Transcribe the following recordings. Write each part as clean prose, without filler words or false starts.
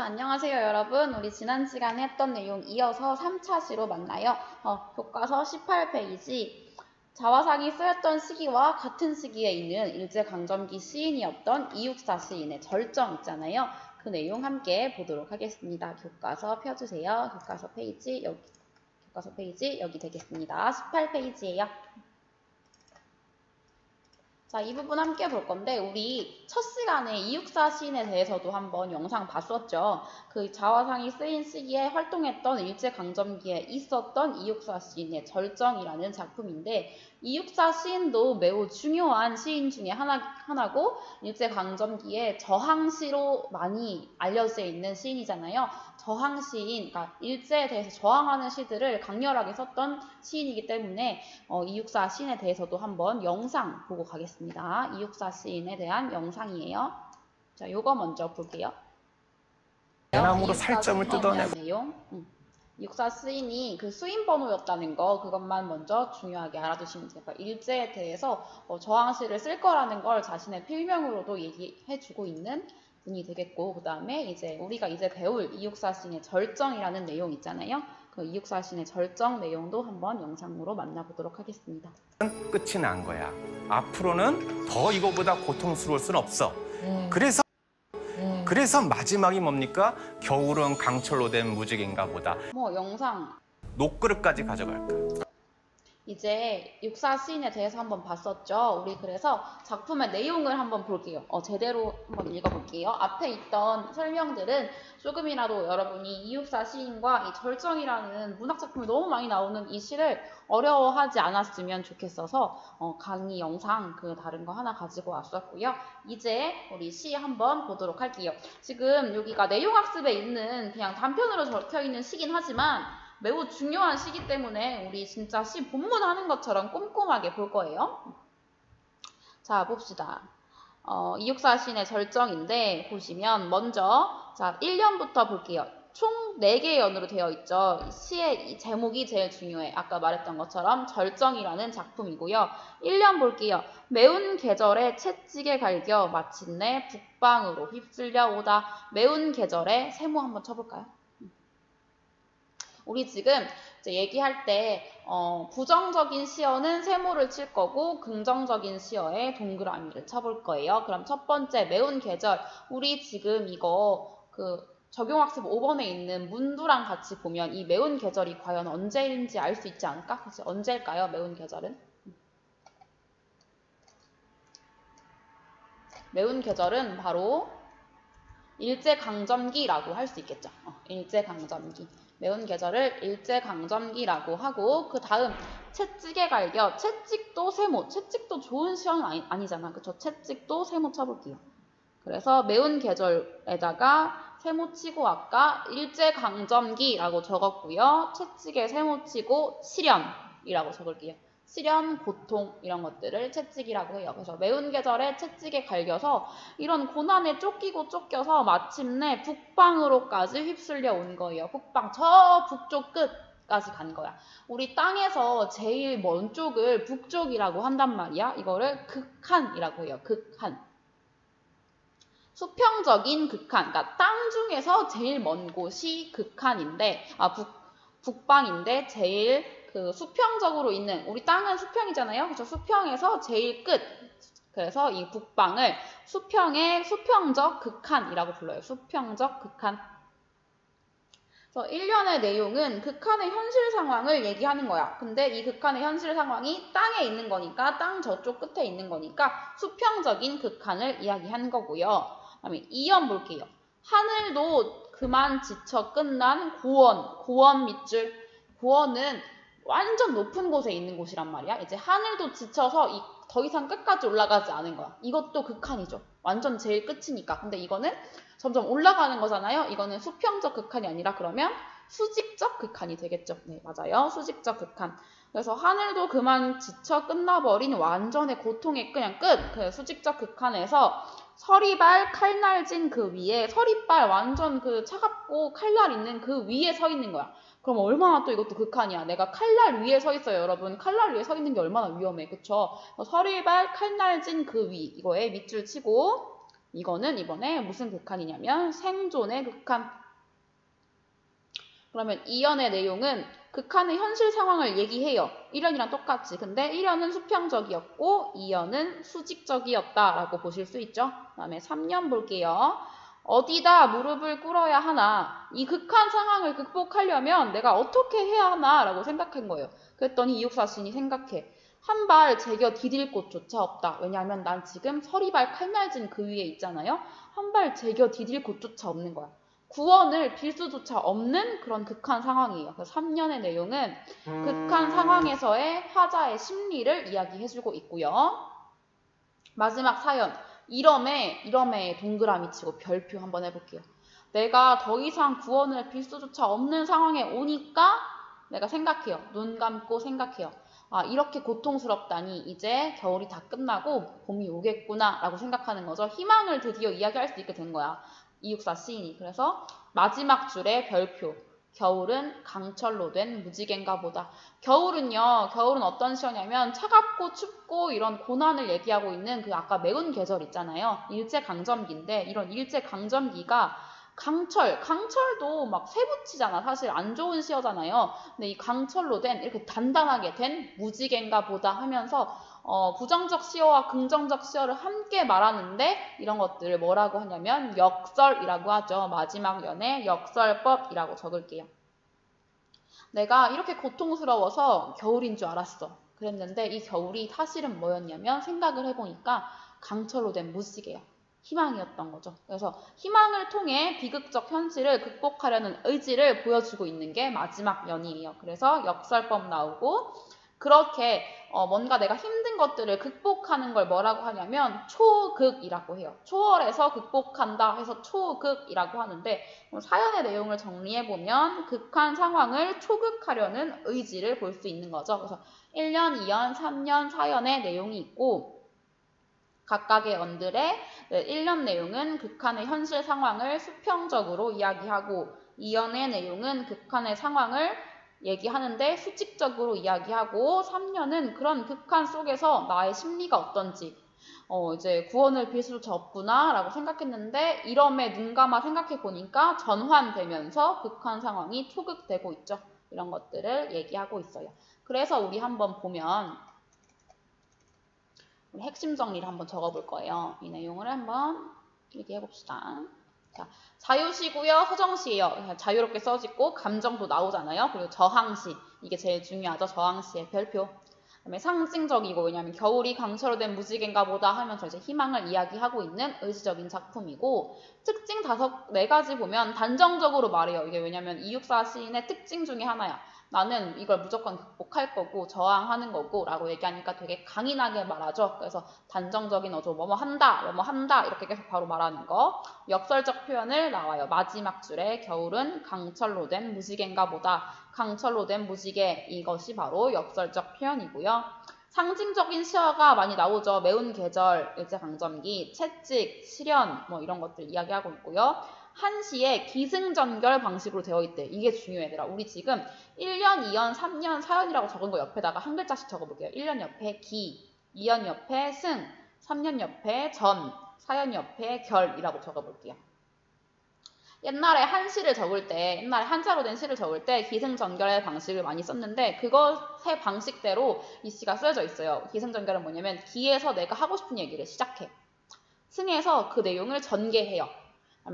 자, 안녕하세요, 여러분. 우리 지난 시간에 했던 내용 이어서 3차 시로 만나요. 교과서 18페이지. 자화상이 쓰였던 시기와 같은 시기에 있는 일제강점기 시인이었던 이육사 시인의 절정 있잖아요. 그 내용 함께 보도록 하겠습니다. 교과서 펴주세요. 교과서 페이지 여기 되겠습니다. 18페이지예요. 자, 이 부분 함께 볼 건데 우리 첫 시간에 이육사 시인에 대해서도 한번 영상 봤었죠. 그 자화상이 쓰인 시기에 활동했던 일제강점기에 있었던 이육사 시인의 절정이라는 작품인데 이육사 시인도 매우 중요한 시인 중에 하나고 일제강점기에 저항시로 많이 알려져 있는 시인이잖아요. 저항시인, 그러니까 일제에 대해서 저항하는 시들을 강렬하게 썼던 시인이기 때문에 이육사 시인에 대해서도 한번 영상 보고 가겠습니다. 이육사 시인에 대한 영상이에요. 자, 요거 먼저 볼게요. 대나무로 살점을 뜯어내고 내용. 이육사 시인이 그 수인 번호였다는 거 그것만 먼저 중요하게 알아두시면 돼요. 그러니까 일제에 대해서 저항시를 쓸 거라는 걸 자신의 필명으로도 얘기해주고 있는 분이 되겠고, 그 다음에 이제 우리가 이제 배울 이육사 시인의 절정이라는 내용 있잖아요. 그 이육사 시인의 절정 내용도 한번 영상으로 만나보도록 하겠습니다. 끝이 난 거야. 앞으로는 더 이거보다 고통스러울 수는 없어. 그래서 마지막이 뭡니까? 겨울은 강철로 된 무지개인가 보다. 영상 녹그릇까지 가져갈까? 이제 육사 시인에 대해서 한번 봤었죠. 우리 그래서 작품의 내용을 한번 볼게요. 제대로 한번 읽어볼게요. 앞에 있던 설명들은 조금이라도 여러분이 이육사 시인과 이 절정이라는 문학작품이 너무 많이 나오는 이 시를 어려워하지 않았으면 좋겠어서 강의 영상 다른 거 하나 가지고 왔었고요. 이제 우리 시 한번 보도록 할게요. 지금 여기가 내용학습에 있는 그냥 단편으로 적혀있는 시긴 하지만 매우 중요한 시기 때문에 우리 진짜 시 본문 하는 것처럼 꼼꼼하게 볼 거예요. 자, 봅시다. 이육사 시인의 절정인데 보시면 먼저 자 1년부터 볼게요. 총 4개의 연으로 되어 있죠. 시의 제목이 제일 중요해. 아까 말했던 것처럼 절정이라는 작품이고요. 1년 볼게요. 매운 계절에 채찍에 갈겨 마침내 북방으로 휩쓸려 오다. 매운 계절에 세모 한번 쳐볼까요? 우리 지금 이제 얘기할 때 부정적인 시어는 세모를 칠 거고 긍정적인 시어에 동그라미를 쳐볼 거예요. 그럼 첫 번째 매운 계절. 우리 지금 이거 적용학습 5번에 있는 문두랑 같이 보면 이 매운 계절이 과연 언제인지 알 수 있지 않을까? 그래서 언제일까요? 매운 계절은? 매운 계절은 바로 일제강점기라고 할 수 있겠죠. 일제강점기. 매운 계절을 일제강점기라고 하고 그 다음 채찍에 갈겨. 채찍도 세모. 채찍도 좋은 시어는 아니잖아. 그쵸? 채찍도 세모 쳐볼게요. 그래서 매운 계절에다가 세모 치고 아까 일제강점기라고 적었고요. 채찍에 세모 치고 시련이라고 적을게요. 시련, 고통 이런 것들을 채찍이라고 해요. 그래서 매운 계절에 채찍에 갈겨서 이런 고난에 쫓기고 쫓겨서 마침내 북방으로까지 휩쓸려 온 거예요. 북방, 저 북쪽 끝까지 간 거야. 우리 땅에서 제일 먼 쪽을 북쪽이라고 한단 말이야. 이거를 극한이라고 해요. 극한. 수평적인 극한, 그러니까 땅 중에서 제일 먼 곳이 극한인데, 북방인데 제일 수평적으로 있는, 우리 땅은 수평이잖아요. 그래서 수평에서 제일 끝. 그래서 이 북방을 수평의 수평적 극한이라고 불러요. 수평적 극한. 그래서 1년의 내용은 극한의 현실 상황을 얘기하는 거야. 근데 이 극한의 현실 상황이 땅에 있는 거니까, 땅 저쪽 끝에 있는 거니까 수평적인 극한을 이야기하는 거고요. 그다음에 2연 볼게요. 하늘도 그만 지쳐 끝난 고원 밑줄. 고원은 완전 높은 곳에 있는 곳이란 말이야. 이제 하늘도 지쳐서 더 이상 끝까지 올라가지 않은 거야. 이것도 극한이죠. 완전 제일 끝이니까. 근데 이거는 점점 올라가는 거잖아요. 이거는 수평적 극한이 아니라 그러면 수직적 극한이 되겠죠. 네, 맞아요. 수직적 극한. 그래서 하늘도 그만 지쳐 끝나버린 완전의 고통의 그냥 끝. 그 수직적 극한에서 서리발 칼날진 그 위에, 서리발 완전 차갑고 칼날 있는 그 위에 서 있는 거야. 그럼 얼마나 또 이것도 극한이야. 내가 칼날 위에 서 있어요, 여러분. 칼날 위에 서 있는 게 얼마나 위험해. 그쵸? 서리발 칼날진 그 위. 이거에 밑줄 치고 이거는 이번에 무슨 극한이냐면 생존의 극한. 그러면 2연의 내용은 극한의 현실 상황을 얘기해요. 1연이랑 똑같이. 근데 1연은 수평적이었고 2연은 수직적이었다라고 보실 수 있죠. 그 다음에 3연 볼게요. 어디다 무릎을 꿇어야 하나? 이 극한 상황을 극복하려면 내가 어떻게 해야 하나? 라고 생각한 거예요. 그랬더니 이육사 시인이 생각해. 한 발 제겨 디딜 곳조차 없다. 왜냐하면 난 지금 서리발 칼날진 그 위에 있잖아요. 한 발 제겨 디딜 곳조차 없는 거야. 구원을 빌 수조차 없는 그런 극한 상황이에요. 그래서 3년의 내용은 극한 상황에서의 화자의 심리를 이야기해주고 있고요. 마지막 사연, 이럼에 동그라미 치고 별표 한번 해볼게요. 내가 더 이상 구원을 빌 수조차 없는 상황에 오니까 내가 생각해요. 눈 감고 생각해요. 아, 이렇게 고통스럽다니 이제 겨울이 다 끝나고 봄이 오겠구나 라고 생각하는 거죠. 희망을 드디어 이야기할 수 있게 된 거야. 이육사 시인이. 그래서 마지막 줄에 별표. 겨울은 강철로 된 무지개인가 보다. 겨울은 어떤 시어냐면 차갑고 춥고 이런 고난을 얘기하고 있는 그 아까 매운 계절 있잖아요. 일제강점기인데 이런 일제강점기가 강철도 막 쇠붙이잖아. 사실 안 좋은 시어잖아요. 근데 이 강철로 된 이렇게 단단하게 된 무지개인가 보다 하면서 부정적 시어와 긍정적 시어를 함께 말하는데 이런 것들을 뭐라고 하냐면 역설이라고 하죠. 마지막 연에 역설법이라고 적을게요. 내가 이렇게 고통스러워서 겨울인 줄 알았어. 그랬는데 이 겨울이 사실은 뭐였냐면 생각을 해보니까 강철로 된 무지개야. 희망이었던 거죠. 그래서 희망을 통해 비극적 현실을 극복하려는 의지를 보여주고 있는 게 마지막 연이에요. 그래서 역설법 나오고 그렇게 뭔가 내가 힘든 것들을 극복하는 걸 뭐라고 하냐면 초극이라고 해요. 초월해서 극복한다 해서 초극이라고 하는데 사연의 내용을 정리해보면 극한 상황을 초극하려는 의지를 볼 수 있는 거죠. 그래서 1년, 2년, 3년, 4연의 내용이 있고 각각의 연들의 1년 내용은 극한의 현실 상황을 수평적으로 이야기하고 2연의 내용은 극한의 상황을 얘기하는데 수직적으로 이야기하고 3년은 그런 극한 속에서 나의 심리가 어떤지 이제 구원을 빌 수조차 없구나 라고 생각했는데 이럼에 눈 감아 생각해 보니까 전환되면서 극한 상황이 초극되고 있죠. 이런 것들을 얘기하고 있어요. 그래서 우리 한번 보면 우리 핵심 정리를 한번 적어볼 거예요. 이 내용을 한번 얘기해 봅시다. 자, 자유시고요, 허정시예요. 자유롭게 써지고 감정도 나오잖아요. 그리고 저항시, 이게 제일 중요하죠. 저항시의 별표. 그다음에 상징적이고 왜냐하면 겨울이 강철로 된 무지개인가 보다 하면서 이제 희망을 이야기하고 있는 의지적인 작품이고 특징 4가지 보면 단정적으로 말해요. 이게 왜냐하면 이육사 시인의 특징 중에 하나야. 나는 이걸 무조건 극복할 거고 저항하는 거고 라고 얘기하니까 되게 강인하게 말하죠. 그래서 단정적인 뭐뭐 한다 이렇게 계속 바로 말하는 거. 역설적 표현을 나와요. 마지막 줄에 겨울은 강철로 된 무지개인가 보다. 강철로 된 무지개 이것이 바로 역설적 표현이고요. 상징적인 시어가 많이 나오죠. 매운 계절, 일제강점기, 채찍, 실현 뭐 이런 것들 이야기하고 있고요. 한시에 기승전결 방식으로 되어 있대. 이게 중요해 얘들아. 우리 지금 1년, 2년, 3년, 4년이라고 적은 거 옆에다가 한 글자씩 적어볼게요. 1년 옆에 기, 2년 옆에 승, 3년 옆에 전, 4년 옆에 결이라고 적어볼게요. 옛날에 옛날에 한자로 된 시를 적을 때 기승전결의 방식을 많이 썼는데 그것의 방식대로 이 시가 쓰여져 있어요. 기승전결은 뭐냐면 기에서 내가 하고 싶은 얘기를 시작해. 승에서 그 내용을 전개해요.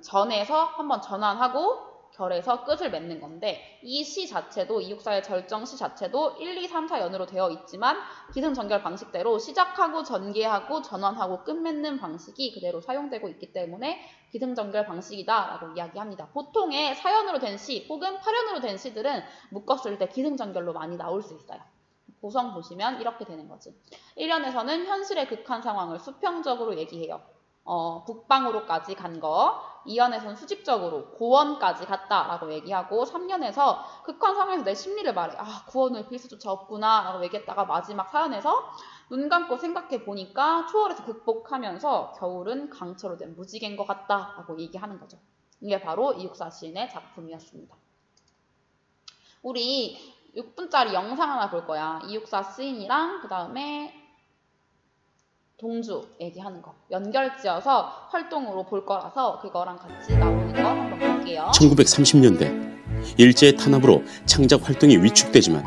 전에서 한번 전환하고 결에서 끝을 맺는 건데 이 시 자체도 이육사의 절정시 자체도 1, 2, 3, 4연으로 되어 있지만 기승전결 방식대로 시작하고 전개하고 전환하고 끝 맺는 방식이 그대로 사용되고 있기 때문에 기승전결 방식이다 라고 이야기합니다. 보통의 4연으로 된 시 혹은 8연으로 된 시들은 묶었을 때 기승전결로 많이 나올 수 있어요. 구성 보시면 이렇게 되는 거지. 1년에서는 현실의 극한 상황을 수평적으로 얘기해요. 북방으로까지 간 거, 2년에서는 수직적으로 고원까지 갔다라고 얘기하고 3년에서 극한 상황에서 내 심리를 말해. 아, 구원을 빌 수조차 없구나 라고 얘기했다가 마지막 4년에서 눈 감고 생각해 보니까 초월해서 극복하면서 겨울은 강철로 된 무지개인 것 같다 라고 얘기하는 거죠. 이게 바로 이육사 시인의 작품이었습니다. 우리 6분짜리 영상 하나 볼 거야. 이육사 시인이랑 그 다음에 동주 얘기하는 거 연결지어서 활동으로 볼 거라서 그거랑 같이 나오는 거 한번 볼게요. 1930년대 일제의 탄압으로 창작 활동이 위축되지만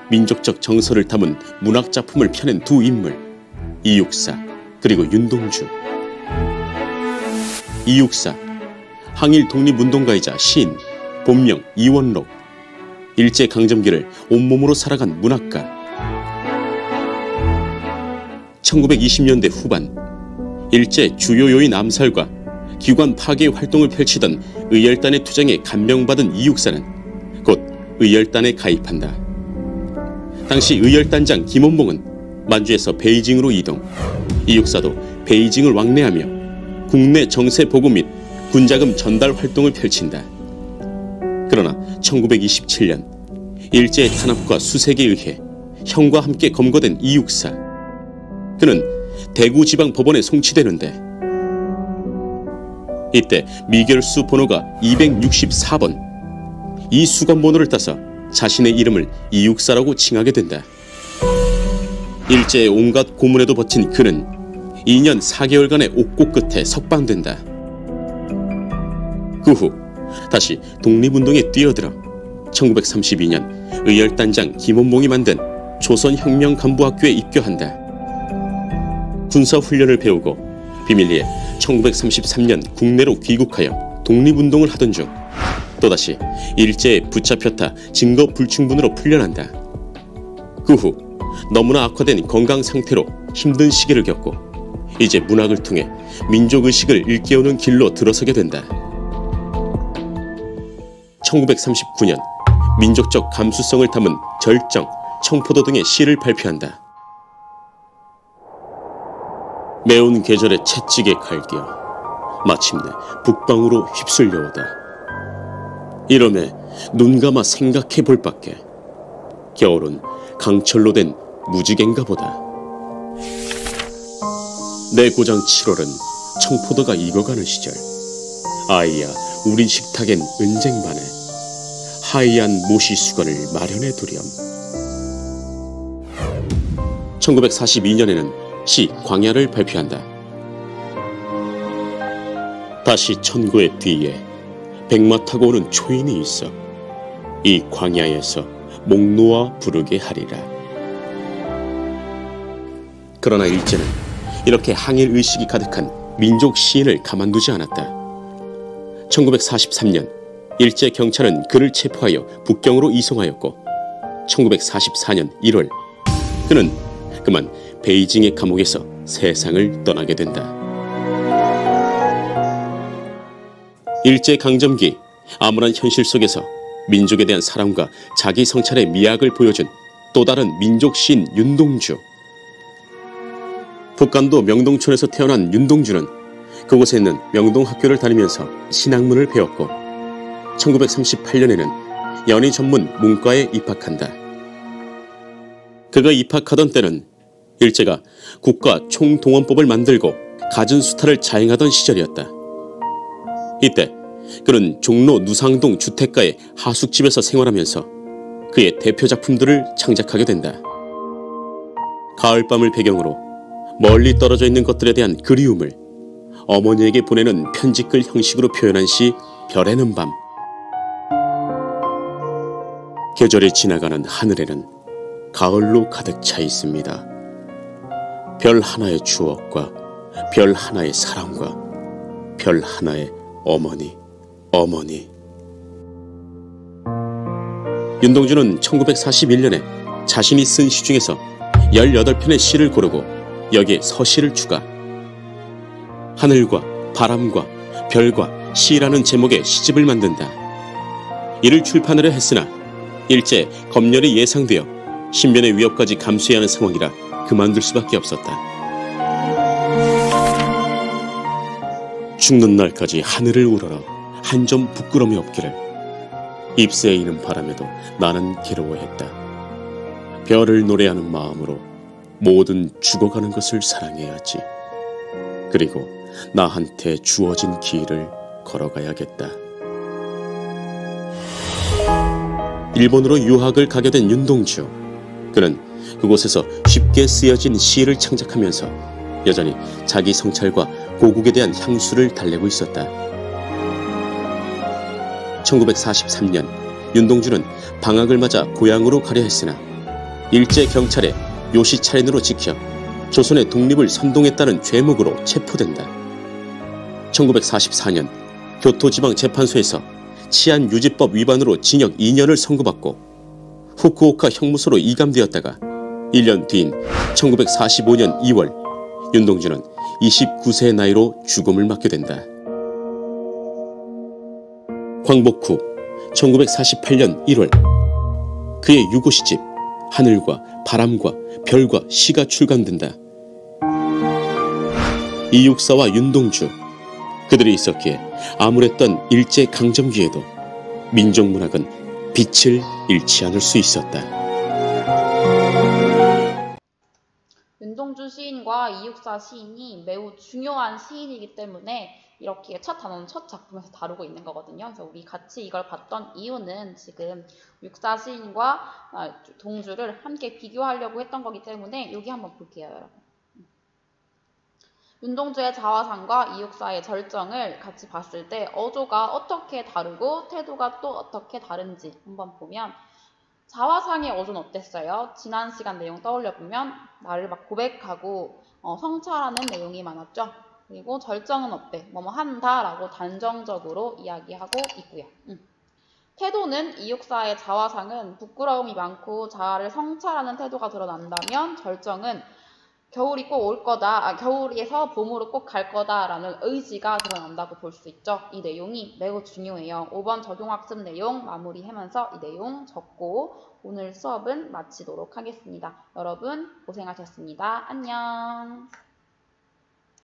민족적 정서를 담은 문학 작품을 펴낸 두 인물, 이육사 그리고 윤동주. 이육사, 항일 독립운동가이자 시인, 본명 이원록. 일제강점기를 온몸으로 살아간 문학가. 1920년대 후반 일제 주요 요인 암살과 기관 파괴 활동을 펼치던 의열단의 투쟁에 감명받은 이육사는 곧 의열단에 가입한다. 당시 의열단장 김원봉은 만주에서 베이징으로 이동, 이육사도 베이징을 왕래하며 국내 정세 보고 및 군자금 전달 활동을 펼친다. 그러나 1927년 일제의 탄압과 수색에 의해 형과 함께 검거된 이육사. 그는 대구지방법원에 송치되는데 이때 미결수 번호가 264번. 이 수감번호를 따서 자신의 이름을 이육사라고 칭하게 된다. 일제의 온갖 고문에도 버틴 그는 2년 4개월간의 옥고 끝에 석방된다. 그 후 다시 독립운동에 뛰어들어 1932년 의열단장 김원봉이 만든 조선혁명간부학교에 입교한다. 군사훈련을 배우고 비밀리에 1933년 국내로 귀국하여 독립운동을 하던 중 또다시 일제에 붙잡혔다 증거 불충분으로 풀려난다. 그 후 너무나 악화된 건강 상태로 힘든 시기를 겪고 이제 문학을 통해 민족의식을 일깨우는 길로 들어서게 된다. 1939년 민족적 감수성을 담은 절정, 청포도 등의 시를 발표한다. 매운 계절에 채찍에 갈겨 마침내 북방으로 휩쓸려오다. 이러매 눈 감아 생각해 볼 밖에 겨울은 강철로 된 무지개인가 보다. 내 고장 7월은 청포도가 익어가는 시절. 아이야 우리 식탁엔 은쟁반에 하얀 모시 수건을 마련해 두렴. 1942년에는 시 광야를 발표한다. 다시 천고의 뒤에 백마 타고 오는 초인이 있어 이 광야에서 목 놓아 부르게 하리라. 그러나 일제는 이렇게 항일 의식이 가득한 민족 시인을 가만두지 않았다. 1943년 일제 경찰은 그를 체포하여 북경으로 이송하였고 1944년 1월 그는 그만 베이징의 감옥에서 세상을 떠나게 된다. 일제강점기 암울한 현실 속에서 민족에 대한 사랑과 자기 성찰의 미학을 보여준 또 다른 민족 시인 윤동주. 북간도 명동촌에서 태어난 윤동주는 그곳에 있는 명동학교를 다니면서 신학문을 배웠고 1938년에는 연희 전문 문과에 입학한다. 그가 입학하던 때는 일제가 국가 총동원법을 만들고 가진수탈을 자행하던 시절이었다. 이때 그는 종로 누상동 주택가의 하숙집에서 생활하면서 그의 대표 작품들을 창작하게 된다. 가을밤을 배경으로 멀리 떨어져 있는 것들에 대한 그리움을 어머니에게 보내는 편지글 형식으로 표현한 시 별에는 밤. 계절이 지나가는 하늘에는 가을로 가득 차 있습니다. 별 하나의 추억과 별 하나의 사랑과 별 하나의 어머니. 윤동주는 1941년에 자신이 쓴 시 중에서 18편의 시를 고르고 여기에 서시를 추가. 하늘과 바람과 별과 시라는 제목의 시집을 만든다. 이를 출판하려 했으나 일제 검열이 예상되어 신변의 위협까지 감수해야 하는 상황이라 그만둘 수밖에 없었다. 죽는 날까지 하늘을 우러러 한 점 부끄러움이 없기를. 잎새에 이는 바람에도 나는 괴로워했다. 별을 노래하는 마음으로 모든 죽어가는 것을 사랑해야지. 그리고 나한테 주어진 길을 걸어가야겠다. 일본으로 유학을 가게 된 윤동주. 그는 그곳에서 쉽게 쓰여진 시를 창작하면서 여전히 자기 성찰과 고국에 대한 향수를 달래고 있었다. 1943년 윤동주는 방학을 맞아 고향으로 가려 했으나 일제 경찰의 요시 차련으로 지켜 조선의 독립을 선동했다는 죄목으로 체포된다. 1944년 교토지방재판소에서 치안유지법 위반으로 징역 2년을 선고받고 후쿠오카 형무소로 이감되었다가 1년 뒤인 1945년 2월 윤동주는 29세의 나이로 죽음을 맞게 된다. 광복 후 1948년 1월 그의 유고시집 하늘과 바람과 별과 시가 출간된다. 이육사와 윤동주, 그들이 있었기에 암울했던 일제강점기에도 민족문학은 빛을 잃지 않을 수 있었다. 윤동주 시인과 이육사 시인이 매우 중요한 시인이기 때문에 이렇게 첫 단어는 첫 작품에서 다루고 있는 거거든요. 그래서 우리 같이 이걸 봤던 이유는 지금 육사 시인과 동주를 함께 비교하려고 했던 거기 때문에 여기 한번 볼게요, 여러분. 윤동주의 자화상과 이육사의 절정을 같이 봤을 때 어조가 어떻게 다르고 태도가 또 어떻게 다른지 한번 보면 자화상의 어조는 어땠어요? 지난 시간 내용 떠올려보면 나를 막 고백하고 성찰하는 내용이 많았죠. 그리고 절정은 어때? 뭐뭐 한다 라고 단정적으로 이야기하고 있고요. 태도는 이육사의 자화상은 부끄러움이 많고 자아를 성찰하는 태도가 드러난다면 절정은 겨울이 꼭 올 거다, 겨울에서 봄으로 꼭 갈 거다라는 의지가 드러난다고 볼 수 있죠. 이 내용이 매우 중요해요. 5번 적용학습 내용 마무리하면서 이 내용 적고 오늘 수업은 마치도록 하겠습니다. 여러분 고생하셨습니다. 안녕.